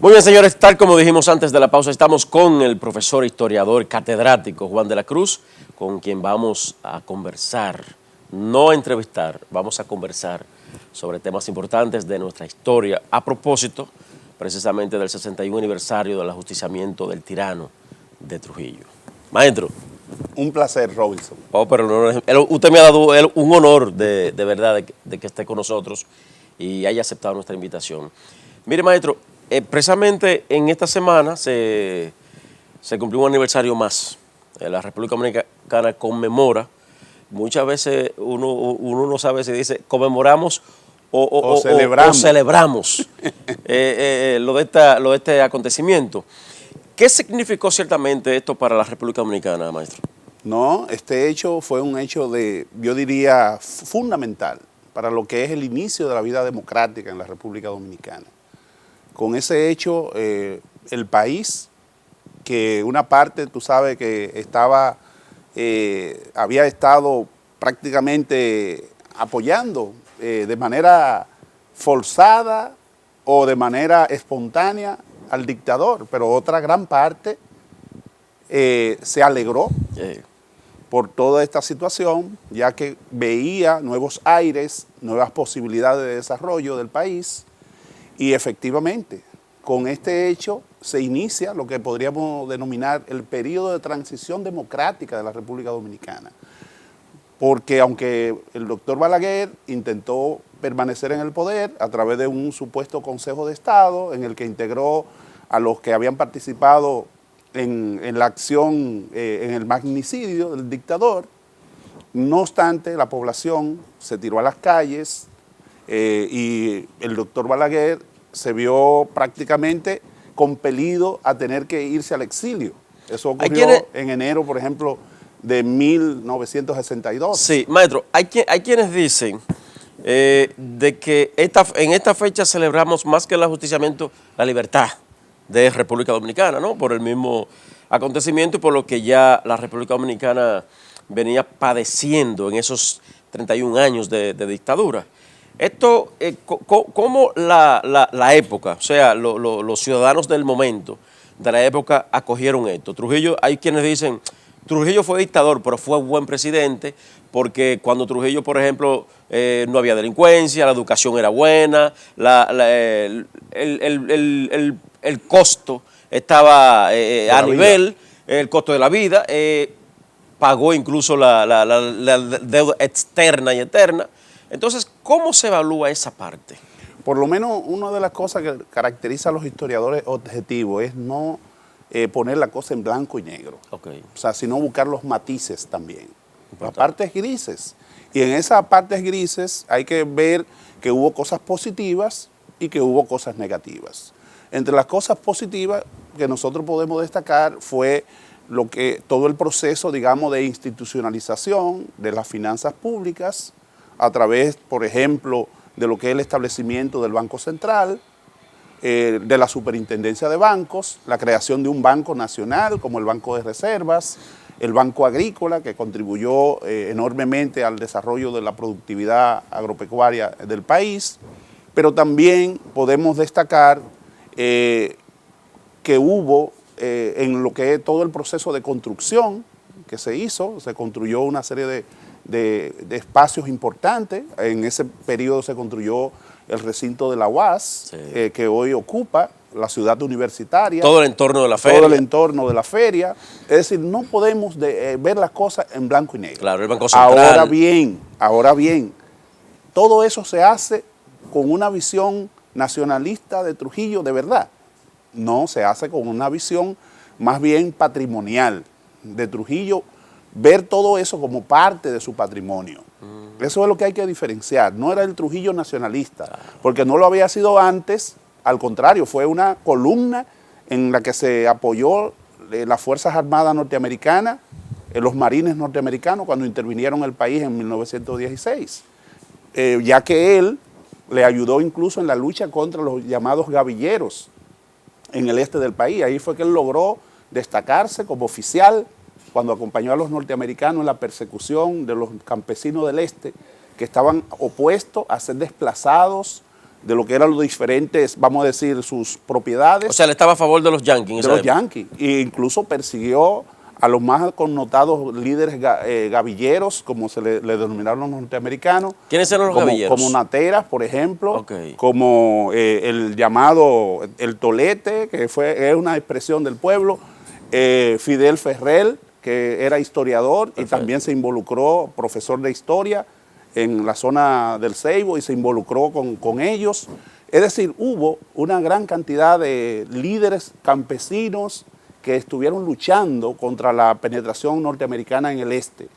Muy bien, señores, tal como dijimos antes de la pausa, estamos con el profesor historiador catedrático Juan de la Cruz, con quien vamos a conversar, no a entrevistar, vamos a conversar sobre temas importantes de nuestra historia, a propósito precisamente del 61 aniversario del ajusticiamiento del tirano de Trujillo. Maestro. Un placer, Robinson. Oh, pero usted me ha dado un honor de verdad de que esté con nosotros y haya aceptado nuestra invitación. Mire, maestro, precisamente en esta semana se cumplió un aniversario más. La República Dominicana conmemora. Muchas veces uno no sabe si dice conmemoramos o celebramos lo de este acontecimiento. ¿Qué significó ciertamente esto para la República Dominicana, maestro? No, este hecho fue un hecho yo diría, fundamental para lo que es el inicio de la vida democrática en la República Dominicana. Con ese hecho, el país, que una parte, tú sabes, que había estado prácticamente apoyando de manera forzada o de manera espontánea al dictador, pero otra gran parte se alegró por toda esta situación, ya que veía nuevos aires, nuevas posibilidades de desarrollo del país. Y efectivamente, con este hecho se inicia lo que podríamos denominar el periodo de transición democrática de la República Dominicana. Porque aunque el doctor Balaguer intentó permanecer en el poder a través de un supuesto Consejo de Estado en el que integró a los que habían participado en la acción, en el magnicidio del dictador, no obstante la población se tiró a las calles, y el doctor Balaguer se vio prácticamente compelido a tener que irse al exilio. Eso ocurrió en enero, por ejemplo, de 1962. Sí, maestro, hay quienes dicen de que en esta fecha celebramos más que el ajusticiamiento, la libertad de República Dominicana, ¿no? Por el mismo acontecimiento y por lo que ya la República Dominicana venía padeciendo en esos 31 años de dictadura. Esto, ¿cómo la época, o sea, los ciudadanos del momento, de la época, acogieron esto? Trujillo, hay quienes dicen, Trujillo fue dictador, pero fue buen presidente, porque cuando Trujillo, por ejemplo, no había delincuencia, la educación era buena, el costo estaba a nivel, el costo de la vida, pagó incluso la deuda externa y eterna. Entonces, ¿cómo se evalúa esa parte? Por lo menos una de las cosas que caracteriza a los historiadores objetivos es no poner la cosa en blanco y negro. Okay. O sea, sino buscar los matices también, las partes grises. Y en esas partes grises hay que ver que hubo cosas positivas y que hubo cosas negativas. Entre las cosas positivas que nosotros podemos destacar fue todo el proceso, digamos, de institucionalización de las finanzas públicas a través, por ejemplo, de lo que es el establecimiento del Banco Central, de la Superintendencia de Bancos, la creación de un banco nacional como el Banco de Reservas, el Banco Agrícola, que contribuyó enormemente al desarrollo de la productividad agropecuaria del país, pero también podemos destacar que hubo en lo que es todo el proceso de construcción que se hizo, se construyó una serie de espacios importantes. En ese periodo se construyó el recinto de la UAS, sí, que hoy ocupa la ciudad universitaria. Todo el entorno de la feria. Todo el entorno de la feria. Es decir, no podemos ver las cosas en blanco y negro. Claro, el Banco Central. Ahora bien, todo eso se hace con una visión nacionalista de Trujillo de verdad. No, se hace con una visión más bien patrimonial de Trujillo, ver todo eso como parte de su patrimonio. Eso es lo que hay que diferenciar. No era el Trujillo nacionalista, porque no lo había sido antes. Al contrario, fue una columna en la que se apoyó las Fuerzas Armadas norteamericanas, los marines norteamericanos cuando intervinieron en el país en 1916, ya que él le ayudó incluso en la lucha contra los llamados gavilleros en el este del país. Ahí fue que él logró destacarse como oficial cuando acompañó a los norteamericanos en la persecución de los campesinos del este que estaban opuestos a ser desplazados de lo que eran los diferentes, vamos a decir, sus propiedades. O sea, él estaba a favor de los Yankees. De los Yankees. E incluso persiguió a los más connotados líderes gavilleros, como se le denominaron los norteamericanos. ¿Quiénes eran los gavilleros? Como Nateras, por ejemplo, Okay. como el llamado el Tolete, que es una expresión del pueblo, Fidel Ferrer, que era historiador. Perfecto. Y también se involucró, profesor de historia, en la zona del Ceibo, y se involucró con ellos. Es decir, hubo una gran cantidad de líderes campesinos que estuvieron luchando contra la penetración norteamericana en el este.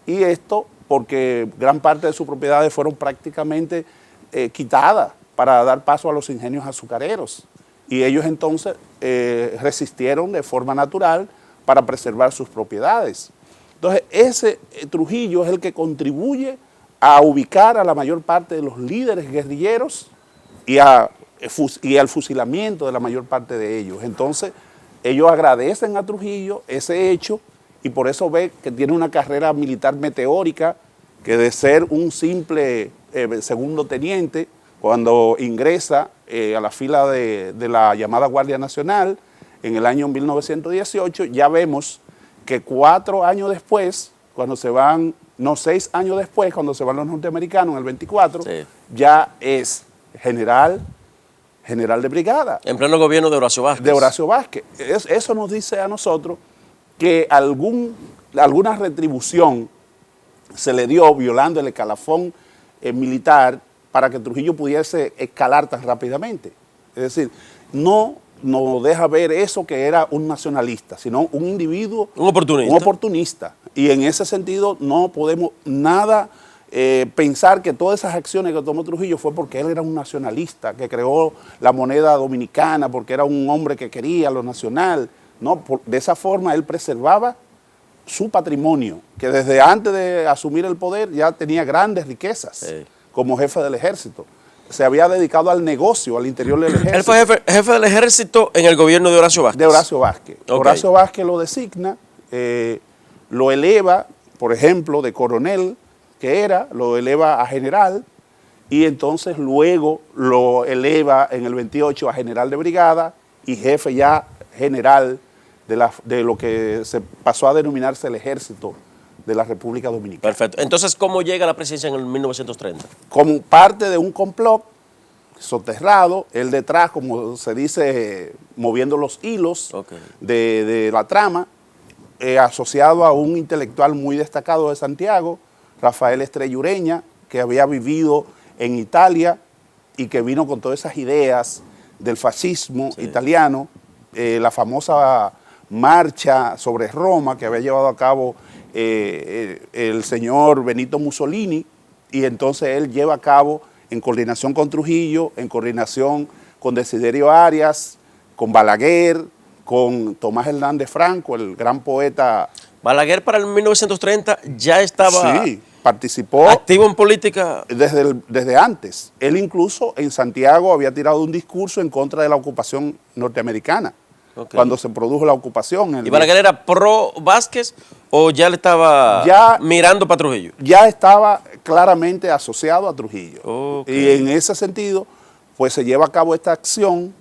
Y esto porque gran parte de sus propiedades fueron prácticamente quitadas para dar paso a los ingenios azucareros. Y ellos entonces resistieron de forma natural para preservar sus propiedades. Entonces, ese Trujillo es el que contribuye a ubicar a la mayor parte de los líderes guerrilleros y al fusilamiento de la mayor parte de ellos. Entonces, ellos agradecen a Trujillo ese hecho y por eso ve que tiene una carrera militar meteórica, que de ser un simple segundo teniente, cuando ingresa a la fila de la llamada Guardia Nacional en el año 1918, ya vemos que 4 años después, cuando se van, no 6 años después, cuando se van los norteamericanos en el 24, sí, ya es general de brigada. En pleno gobierno de Horacio Vázquez. De Horacio Vázquez. Eso nos dice a nosotros que alguna retribución se le dio violando el escalafón militar para que Trujillo pudiese escalar tan rápidamente. Es decir, no nos deja ver eso que era un nacionalista, sino un individuo... Un oportunista. Un oportunista. Y en ese sentido no podemos nada... pensar que todas esas acciones que tomó Trujillo fue porque él era un nacionalista, que creó la moneda dominicana, porque era un hombre que quería lo nacional. No, de esa forma él preservaba su patrimonio, que desde antes de asumir el poder ya tenía grandes riquezas, sí, como jefe del ejército. Se había dedicado al negocio al interior del ejército. Él fue jefe del ejército en el gobierno de Horacio Vázquez. De Horacio Vázquez. Okay. Horacio Vázquez lo designa, lo eleva, por ejemplo, de coronel, lo eleva a general, y entonces luego lo eleva en el 28 a general de brigada y jefe ya general de lo que se pasó a denominarse el ejército de la República Dominicana. Perfecto. Entonces, ¿cómo llega a la presidencia en el 1930? Como parte de un complot soterrado, él detrás, como se dice, moviendo los hilos, okay, de la trama, asociado a un intelectual muy destacado de Santiago, Rafael Estrella Ureña, que había vivido en Italia y que vino con todas esas ideas del fascismo, sí, italiano, la famosa marcha sobre Roma que había llevado a cabo el señor Benito Mussolini, y entonces él lleva a cabo, en coordinación con Trujillo, en coordinación con Desiderio Arias, con Balaguer, con Tomás Hernández Franco, el gran poeta. Balaguer para el 1930 ya estaba... Sí, participó. ¿Activo en política? Desde antes. Él incluso en Santiago había tirado un discurso en contra de la ocupación norteamericana, okay, cuando se produjo la ocupación. ¿Y Balaguer era pro Vázquez o ya le estaba mirando para Trujillo? Ya estaba claramente asociado a Trujillo. Okay. Y en ese sentido, pues se lleva a cabo esta acción,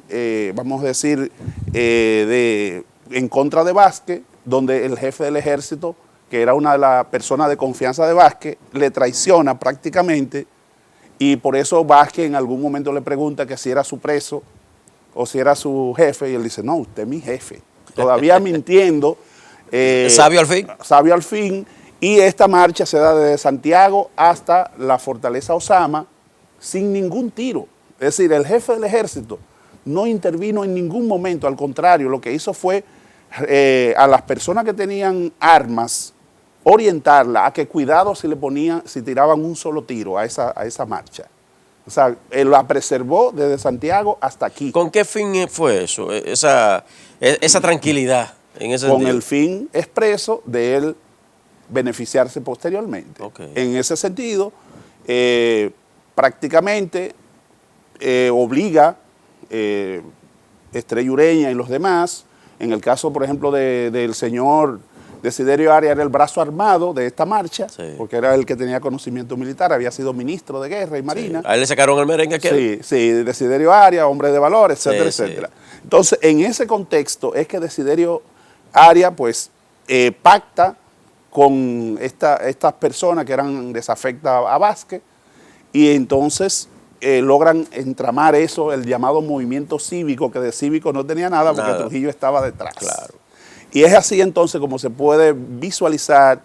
vamos a decir, en contra de Vázquez, donde el jefe del ejército, que era una de las personas de confianza de Vázquez, le traiciona prácticamente, y por eso Vázquez en algún momento le pregunta que si era su preso o si era su jefe, y él dice, no, usted es mi jefe. Todavía mintiendo. Sabio al fin. Sabio al fin, y esta marcha se da desde Santiago hasta la fortaleza Osama sin ningún tiro. Es decir, el jefe del ejército no intervino en ningún momento, al contrario, lo que hizo fue a las personas que tenían armas, orientarla a que cuidado si tiraban un solo tiro a esa marcha. O sea, él la preservó desde Santiago hasta aquí. ¿Con qué fin fue eso? Esa tranquilidad en ese Con sentido. el fin expreso de él beneficiarse posteriormente. Okay. En ese sentido, prácticamente obliga Estrella Ureña y los demás, en el caso, por ejemplo, del señor Desiderio Arias era el brazo armado de esta marcha, Sí. porque era el que tenía conocimiento militar, había sido ministro de Guerra y Marina. Sí. A él le sacaron el merengue aquel. Sí, Desiderio Arias, hombre de valor, etcétera, Sí, etcétera. Entonces, en ese contexto es que Desiderio Arias, pues, pacta con estas personas que eran desafectas a Vázquez, y entonces logran entramar eso, el llamado movimiento cívico, que de cívico no tenía nada porque Trujillo estaba detrás. Claro. Y es así entonces como se puede visualizar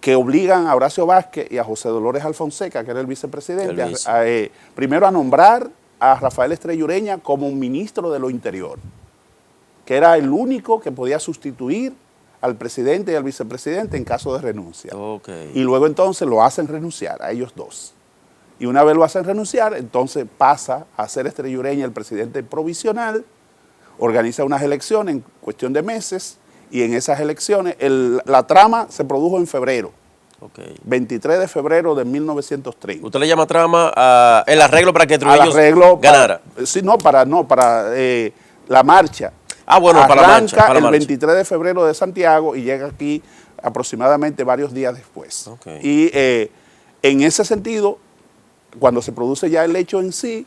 que obligan a Horacio Vázquez y a José Dolores Alfonseca, que era el vicepresidente, primero a nombrar a Rafael Estrella Ureña como un ministro de lo Interior, que era el único que podía sustituir al presidente y al vicepresidente en caso de renuncia. Okay. Y luego entonces lo hacen renunciar a ellos dos. Y una vez lo hacen renunciar, entonces pasa a ser Estrella Ureña el presidente provisional, organiza unas elecciones en cuestión de meses, y en esas elecciones la trama se produjo en febrero, 23 de febrero de 1930. ¿Usted le llama trama el arreglo para que Trujillo ganara? Para la marcha. Ah, bueno, para la marcha. Arranca el 23 de febrero de Santiago y llega aquí aproximadamente varios días después. Okay. Y en ese sentido, cuando se produce ya el hecho en sí,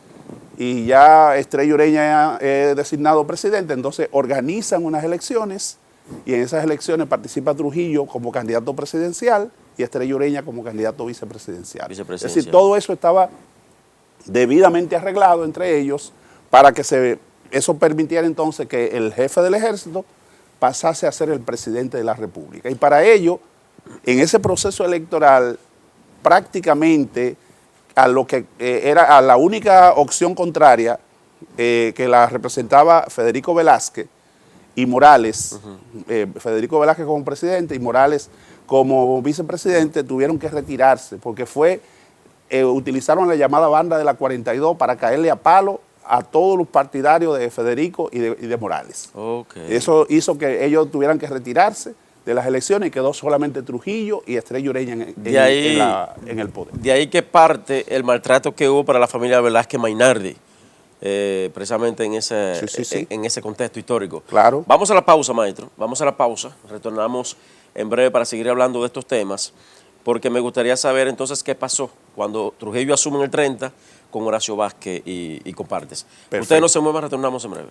y ya Estrella Ureña es designado presidente, entonces organizan unas elecciones, y en esas elecciones participa Trujillo como candidato presidencial y Estrella Ureña como candidato vicepresidencial. Es decir, todo eso estaba debidamente arreglado entre ellos para que eso permitiera entonces que el jefe del ejército pasase a ser el presidente de la República. Y para ello, en ese proceso electoral, prácticamente a lo que era a la única opción contraria que la representaba Federico Velázquez y Morales, Federico Velázquez como presidente y Morales como vicepresidente, tuvieron que retirarse porque utilizaron la llamada banda de la 42 para caerle a palo a todos los partidarios de Federico y de Morales. Okay. Eso hizo que ellos tuvieran que retirarse de las elecciones y quedó solamente Trujillo y Estrella Ureña en el poder. De ahí que parte el maltrato que hubo para la familia Velázquez Mainardi, precisamente en ese contexto histórico. Claro. Vamos a la pausa, maestro, vamos a la pausa, retornamos en breve para seguir hablando de estos temas, porque me gustaría saber entonces qué pasó cuando Trujillo asume en el 30 con Horacio Vázquez y compartes. Ustedes no se muevan, retornamos en breve.